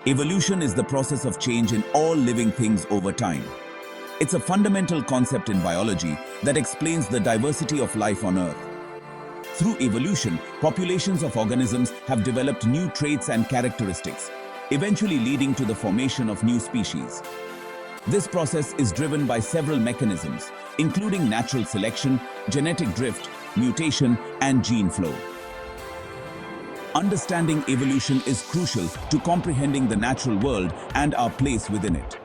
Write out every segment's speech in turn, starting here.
Evolution is the process of change in all living things over time. It's a fundamental concept in biology that explains the diversity of life on Earth. Through evolution, populations of organisms have developed new traits and characteristics, eventually leading to the formation of new species. This process is driven by several mechanisms, including natural selection, genetic drift, mutation, and gene flow. Understanding evolution is crucial to comprehending the natural world and our place within it.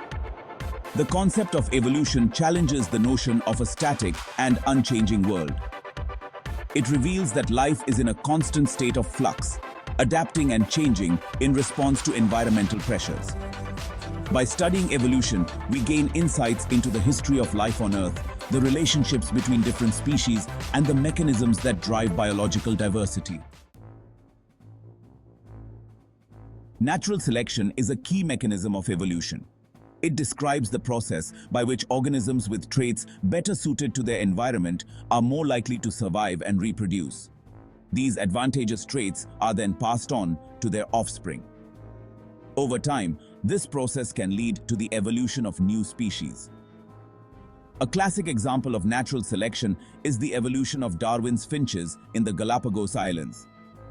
The concept of evolution challenges the notion of a static and unchanging world. It reveals that life is in a constant state of flux, adapting and changing in response to environmental pressures. By studying evolution, we gain insights into the history of life on Earth, the relationships between different species, and the mechanisms that drive biological diversity. Natural selection is a key mechanism of evolution. It describes the process by which organisms with traits better suited to their environment are more likely to survive and reproduce. These advantageous traits are then passed on to their offspring. Over time, this process can lead to the evolution of new species. A classic example of natural selection is the evolution of Darwin's finches in the Galapagos Islands.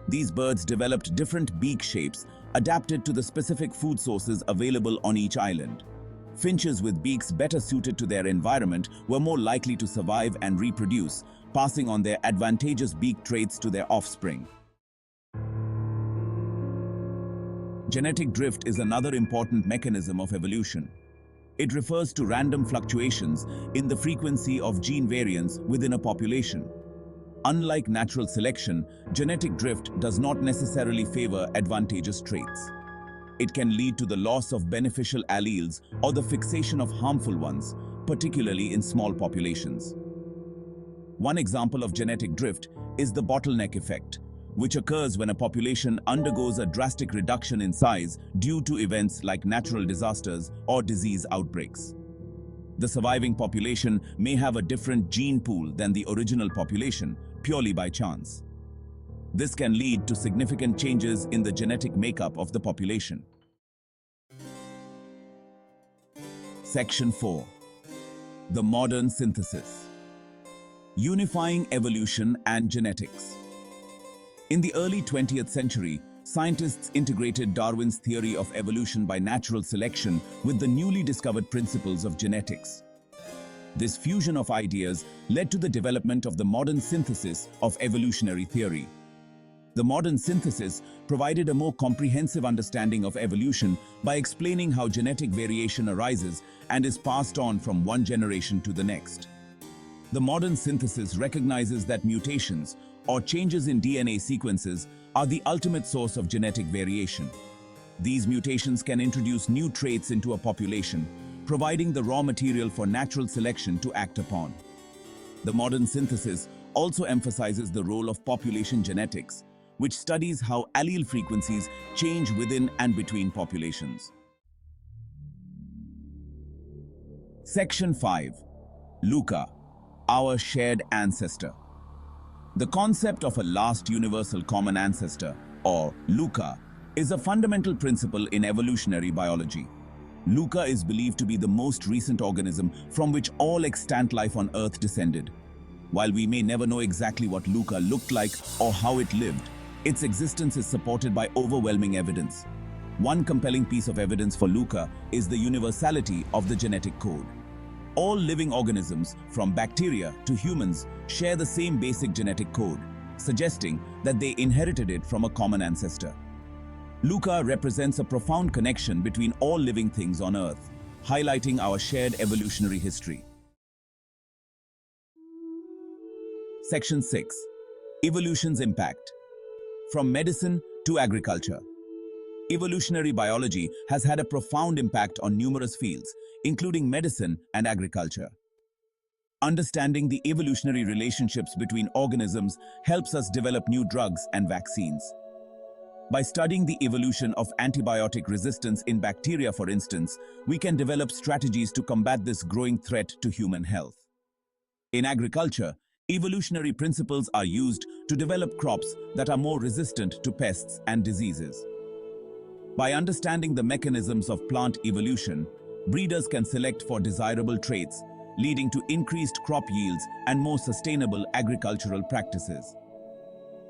These birds developed different beak shapes adapted to the specific food sources available on each island. Finches with beaks better suited to their environment were more likely to survive and reproduce, passing on their advantageous beak traits to their offspring. Genetic drift is another important mechanism of evolution. It refers to random fluctuations in the frequency of gene variants within a population. Unlike natural selection, genetic drift does not necessarily favor advantageous traits. It can lead to the loss of beneficial alleles or the fixation of harmful ones, particularly in small populations. One example of genetic drift is the bottleneck effect, which occurs when a population undergoes a drastic reduction in size due to events like natural disasters or disease outbreaks. The surviving population may have a different gene pool than the original population, purely by chance. This can lead to significant changes in the genetic makeup of the population. Section 4. The modern synthesis. Unifying evolution and genetics. In the early 20th century, scientists integrated Darwin's theory of evolution by natural selection with the newly discovered principles of genetics. This fusion of ideas led to the development of the modern synthesis of evolutionary theory. The modern synthesis provided a more comprehensive understanding of evolution by explaining how genetic variation arises and is passed on from one generation to the next. The modern synthesis recognizes that mutations, or changes in DNA sequences, are the ultimate source of genetic variation. These mutations can introduce new traits into a population, providing the raw material for natural selection to act upon. The modern synthesis also emphasizes the role of population genetics, which studies how allele frequencies change within and between populations. Section 5. LUCA, our shared ancestor. The concept of a last universal common ancestor, or LUCA, is a fundamental principle in evolutionary biology. LUCA is believed to be the most recent organism from which all extant life on Earth descended. While we may never know exactly what LUCA looked like or how it lived, its existence is supported by overwhelming evidence. One compelling piece of evidence for LUCA is the universality of the genetic code. All living organisms, from bacteria to humans, share the same basic genetic code, suggesting that they inherited it from a common ancestor. LUCA represents a profound connection between all living things on Earth, highlighting our shared evolutionary history. Section 6. Evolution's impact. From medicine to agriculture. Evolutionary biology has had a profound impact on numerous fields, including medicine and agriculture. Understanding the evolutionary relationships between organisms helps us develop new drugs and vaccines. By studying the evolution of antibiotic resistance in bacteria, for instance, we can develop strategies to combat this growing threat to human health. In agriculture, evolutionary principles are used to develop crops that are more resistant to pests and diseases. By understanding the mechanisms of plant evolution, breeders can select for desirable traits, leading to increased crop yields and more sustainable agricultural practices.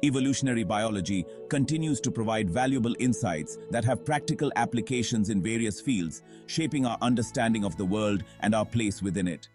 Evolutionary biology continues to provide valuable insights that have practical applications in various fields, shaping our understanding of the world and our place within it.